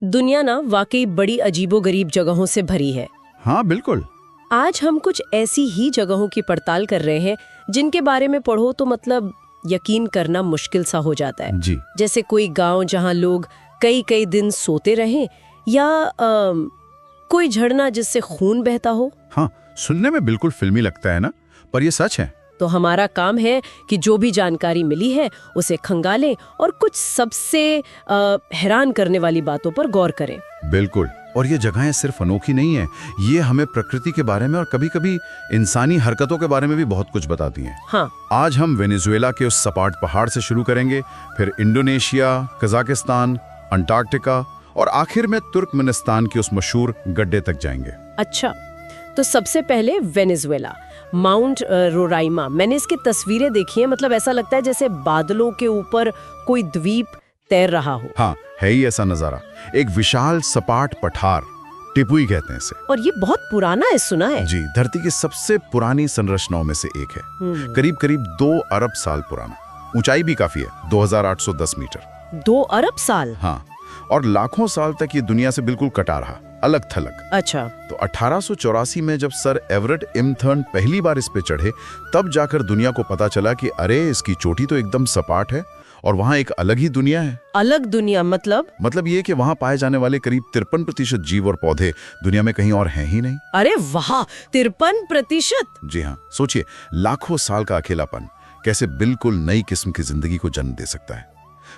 दुनिया ना वाकई बड़ी अजीबोगरीब जगहों से भरी है। हाँ बिल्कुल। आज हम कुछ ऐसी ही जगहों की पड़ताल कर रहे हैं जिनके बारे में पढ़ो तो मतलब यकीन करना मुश्किल सा हो जाता है। जी। जैसे कोई गांव जहां लोग कई कई दिन सोते रहें या कोई झरना जिससे खून बहता हो। हाँ, सुनने में बिल्कुल फिल्मी लगता है ना, पर ये सच है। तो हमारा काम है कि जो भी जानकारी मिली है उसे खंगालें और कुछ सबसे हैरान करने वाली बातों पर गौर करें। बिल्कुल। और ये जगहें सिर्फ अनोखी नहीं है, ये हमें प्रकृति के बारे में और कभी-कभी इंसानी हरकतों के बारे में भी बहुत कुछ बताती हैं। हाँ। आज हम वेनेजुएला के उस सपाट पहाड़ से शुरू करेंगे, फिर इंडोनेशिया, कजाकिस्तान, अंटार्कटिका और आखिर में तुर्कमेनिस्तान के उस मशहूर गड्ढे तक जाएंगे। अच्छा, तो सबसे पहले वेनेजुएला, माउंट रोराइमा। मैंने इसकी तस्वीरें देखी हैं, मतलब ऐसा लगता है जैसे बादलों के ऊपर कोई द्वीप तैर रहा हो। हाँ, है ही ऐसा नजारा। एक विशाल सपाट पठार, टिपुई कहते हैं इसे। और ये बहुत पुराना है, सुना है। जी, धरती की सबसे पुरानी संरचनाओं में से एक है। करीब करीब 2 अरब साल पुराना। ऊंचाई भी काफी है, 2810 मीटर। 2 अरब साल? हाँ, और लाखों साल तक ये दुनिया से बिल्कुल कटा रहा, अलग थलग। अच्छा। तो 1884 में जब सर एवरेट इम्थर्न पहली बार इस पे चढ़े, तब जाकर दुनिया को पता चला कि अरे इसकी चोटी तो एकदम सपाट है और वहाँ एक अलग ही दुनिया है। अलग दुनिया मतलब ये कि वहाँ पाए जाने वाले करीब 53% जीव और पौधे दुनिया में कहीं और हैं ही नहीं। अरे वाह, 53%! जी हाँ, सोचिए, लाखों साल का अकेलापन कैसे बिल्कुल नई किस्म की जिंदगी को जन्म दे सकता है।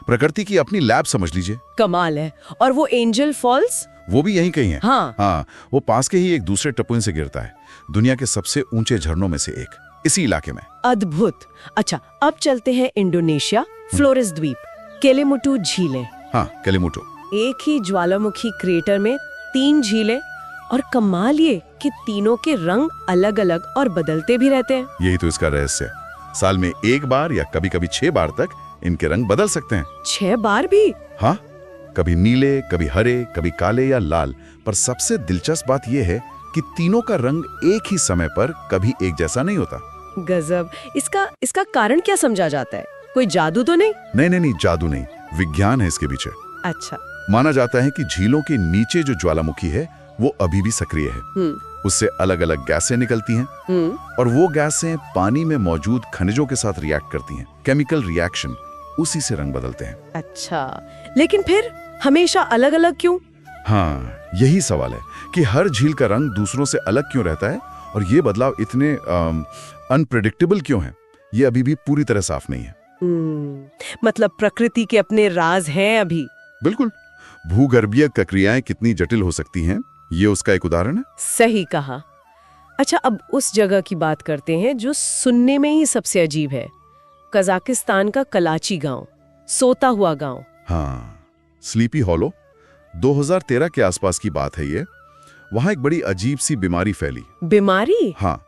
प्रकृति की अपनी लैब समझ लीजिए। कमाल है। और वो एंजल फॉल्स, वो भी यहीं कहीं है। हाँ, वो पास के ही एक दूसरे टपुन से गिरता है, दुनिया के सबसे ऊंचे झरनों में से एक, इसी इलाके में। अद्भुत। अच्छा, अब चलते हैं इंडोनेशिया, फ्लोरेस द्वीप, केलीमुटू झीलें। हाँ, केलीमुटू। एक ही ज्वालामुखी क्रेटर में 3 झीलें, और कमाल ये कि तीनों के रंग अलग अलग और बदलते भी रहते हैं। यही तो इसका रहस्य है। साल में 1 बार या कभी कभी 6 बार तक इनके रंग बदल सकते हैं। 6 बार भी? हाँ, कभी नीले, कभी हरे, कभी काले या लाल। पर सबसे दिलचस्प बात यह है कि तीनों का रंग एक ही समय पर कभी एक जैसा नहीं होता। गजब। इसका कारण क्या समझा जाता है? कोई जादू तो नहीं? नहीं, जादू नहीं, विज्ञान है इसके पीछे। अच्छा। माना जाता है कि झीलों के नीचे जो ज्वालामुखी है वो अभी भी सक्रिय है। उससे अलग अलग गैसें निकलती हैं और वो गैसें पानी में मौजूद खनिजों के साथ रिएक्ट करती हैं। केमिकल रिएक्शन, उसी से रंग बदलते हैं। अच्छा, लेकिन फिर हमेशा अलग अलग क्यों? हाँ, यही सवाल है कि हर झील का रंग दूसरों से अलग क्यों रहता है और ये बदलाव इतने अनप्रेडिक्टेबल क्यों है, ये अभी भी पूरी तरह साफ नहीं है। मतलब प्रकृति के अपने राज हैं अभी। बिल्कुल। भूगर्भीय प्रक्रियाएं कितनी जटिल हो सकती हैं, ये उसका एक उदाहरण है। सही कहा। अच्छा, अब उस जगह की बात करते हैं जो सुनने में ही सबसे अजीब है, कजाकिस्तान का कलाची गांव, सोता हुआ गांव। हाँ, स्लीपी हॉलो। 2013 के आसपास की बात है ये। वहां एक बड़ी अजीब सी बीमारी फैली। बीमारी? हाँ,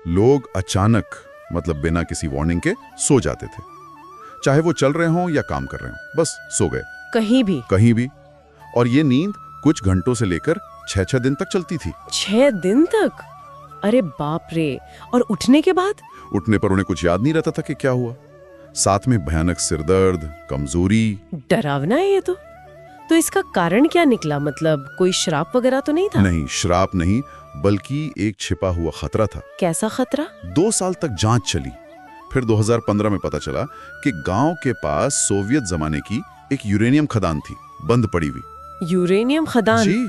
लोग अचानक, मतलब बिना किसी वार्निंग के सो जाते थे, चाहे वो चल रहे हों या काम कर रहे हों, बस सो गए। कहीं भी। और ये नींद कुछ घंटों से लेकर 6 दिन तक चलती थी। 6 दिन तक? अरे बाप रे। और उठने के बाद? उठने पर उन्हें कुछ याद नहीं रहता था कि क्या हुआ। साथ में भयानक सिरदर्द, कमजोरी। डरावना है ये तो इसका कारण क्या निकला? मतलब कोई श्राप वगैरह तो नहीं था? नहीं, श्राप नहीं, बल्कि एक छिपा हुआ खतरा था। कैसा खतरा? 2 साल तक जांच चली, फिर 2015 में पता चला कि गांव के पास सोवियत जमाने की एक यूरेनियम खदान थी, बंद पड़ी हुई। यूरेनियम खदान? जी,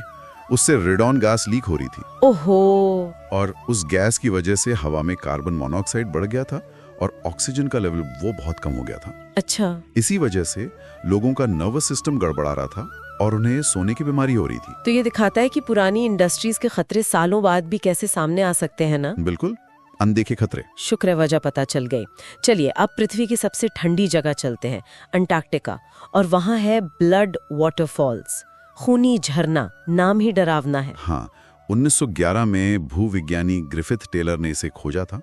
उससे रेडॉन गैस लीक हो रही थी। ओहो। और उस गैस की वजह से हवा में कार्बन मोनोऑक्साइड बढ़ गया था और ऑक्सीजन का लेवल वो बहुत कम हो गया था। अच्छा। इसी वजह से लोगों का नर्वस सिस्टम गड़बड़ा रहा था और उन्हें सोने की बीमारी हो रही थी। तो ये दिखाता है कि पुरानी इंडस्ट्रीज के खतरे सालों बाद भी कैसे सामने आ सकते हैं ना? बिल्कुल, अनदेखे खतरे। शुक्र है वजह पता चल गई। चलिए, अब पृथ्वी की सबसे ठंडी जगह चलते हैं, अंटार्कटिका। और वहाँ है ब्लड वाटरफॉल्स, खूनी झरना। नाम ही डरावना है। हाँ, 1911 में भूविज्ञानी ग्रिफिथ टेलर ने इसे खोजा था।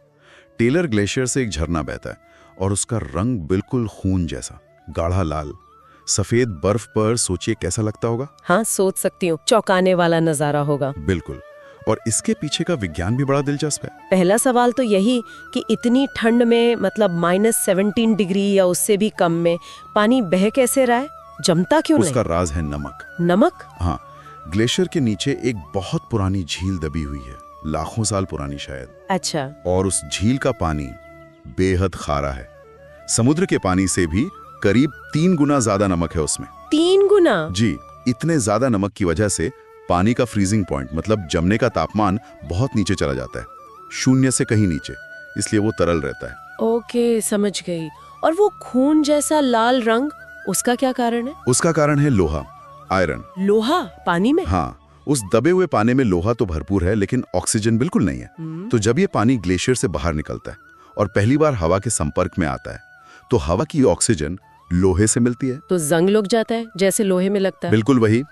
टेलर ग्लेशियर से एक झरना बहता है और उसका रंग बिल्कुल खून जैसा, गाढ़ा लाल, सफेद बर्फ पर। सोचिए कैसा लगता होगा। हाँ, सोच सकती हूँ, चौंकाने वाला नजारा होगा। बिल्कुल। और इसके पीछे का विज्ञान भी बड़ा दिलचस्प है। पहला सवाल तो यही कि इतनी ठंड में, मतलब -17 डिग्री या उससे भी कम में, पानी बह कैसे रहा है? जमता क्यों नहीं? उसका राज है नमक। नमक? हाँ, ग्लेशियर के नीचे एक बहुत पुरानी झील दबी हुई है, लाखों साल पुरानी शायद। अच्छा। और उस झील का पानी बेहद खारा है। समुद्र के पानी से भी करीब 3 गुना ज्यादा नमक है उसमें। 3 गुना? जी, इतने ज्यादा नमक की वजह से पानी का फ्रीजिंग पॉइंट मतलब जमने का तापमान बहुत नीचे चला जाता है, 0 से कहीं नीचे, इसलिए वो तरल रहता है। ओके, समझ गई। और वो खून जैसा लाल रंग, उसका क्या कारण है? उसका कारण है लोहा, आयरन। लोहा पानी में? हाँ, उस दबे हुए पानी में लोहा तो भरपूर है, लेकिन ऑक्सीजन बिल्कुल नहीं है। तो जब ये पानी ग्लेशियर से बाहर निकलता है और पहली बार हवा के संपर्क में आता है, तो हवा की ऑक्सीजन लोहे से मिलती है। तो जंग लग जाता है, जैसे लोहे में लगता है। बिल्कुल वही,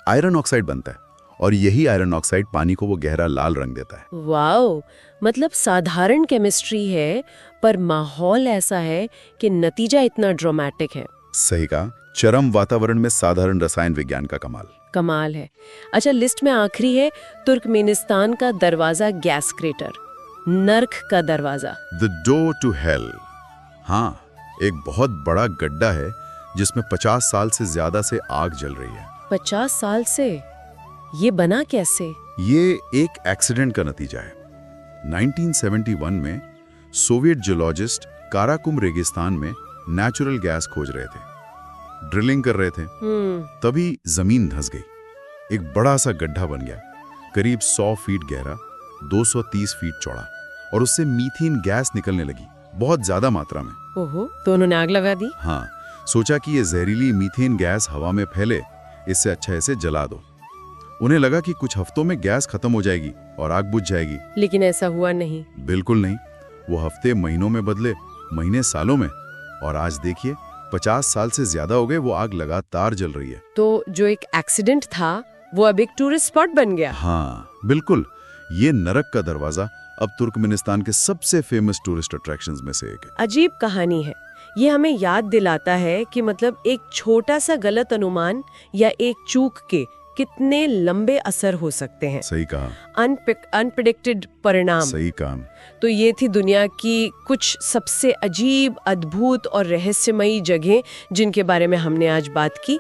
आयरन ऑक्साइड बनता है, और यही आयरन ऑक्साइड पानी को वो गहरा लाल रंग देता है। वाओ, मतलब साधारण केमिस्ट्री है, पर माहौल ऐसा है कि नतीजा इतना ड्रामेटिक है। सही कहा, चरम वातावरण में साधारण रसायन विज्ञान का कमाल है। अच्छा, लिस्ट में आखिरी है तुर्कमेनिस्तान का दरवाजा गैस क्रेटर, नर्क का दरवाजा। The door to hell. हाँ, एक बहुत बड़ा गड्ढा है जिसमें 50 साल से ज्यादा से आग जल रही है। 50 साल से? ये बना कैसे? ये एक एक्सीडेंट का नतीजा है। 1971 में सोवियत जियोलॉजिस्ट काराकुम रेगिस्तान में नेचुरल गैस खोज रहे थे, ड्रिलिंग कर रहे थे। तभी जमीन धंस गई, एक बड़ा सा गड्ढा बन गया, करीब 100 फीट गहरा, 230 फीट चौड़ा, और उससे मीथेन गैस निकलने लगी, बहुत ज्यादा मात्रा में। ओहो, तो उन्होंने आग लगा दी? हाँ, सोचा कि ये जहरीली मीथेन गैस हवा में फैले, इससे अच्छा इसे जला दो। उन्हें लगा कि कुछ हफ्तों में गैस खत्म हो जाएगी और आग बुझ जाएगी। लेकिन ऐसा हुआ नहीं। बिल्कुल नहीं, वो हफ्ते महीनों में बदले, महीने सालों में, और आज देखिए 50 साल से ज्यादा हो गए, वो आग लगातार जल रही है। तो जो एक एक्सीडेंट था वो अब एक टूरिस्ट स्पॉट बन गया। हाँ बिल्कुल, ये नरक का दरवाजा अब तुर्कमेनिस्तान के सबसे फेमस टूरिस्ट अट्रैक्शंस में से एक है। अजीब कहानी है। ये हमें याद दिलाता है कि मतलब एक छोटा सा गलत अनुमान या एक चूक के कितने लंबे असर हो सकते हैं। सही कहा, अनप्रेडिक्टेड परिणाम। सही काम। तो ये थी दुनिया की कुछ सबसे अजीब, अद्भुत और रहस्यमयी जगहें जिनके बारे में हमने आज बात की।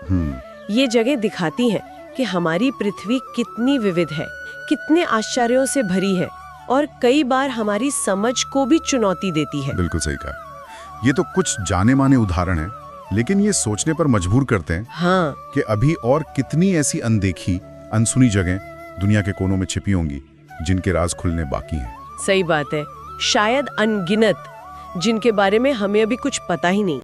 ये जगह दिखाती हैं कि हमारी पृथ्वी कितनी विविध है, कितने आश्चर्यों से भरी है, और कई बार हमारी समझ को भी चुनौती देती है। बिल्कुल सही कहा। ये तो कुछ जाने माने उदाहरण हैं, लेकिन ये सोचने पर मजबूर करते हैं हाँ, कि अभी और कितनी ऐसी अनदेखी, अनसुनी जगहें दुनिया के कोनों में छिपी होंगी जिनके राज खुलने बाकी हैं। सही बात है, शायद अनगिनत, जिनके बारे में हमें अभी कुछ पता ही नहीं।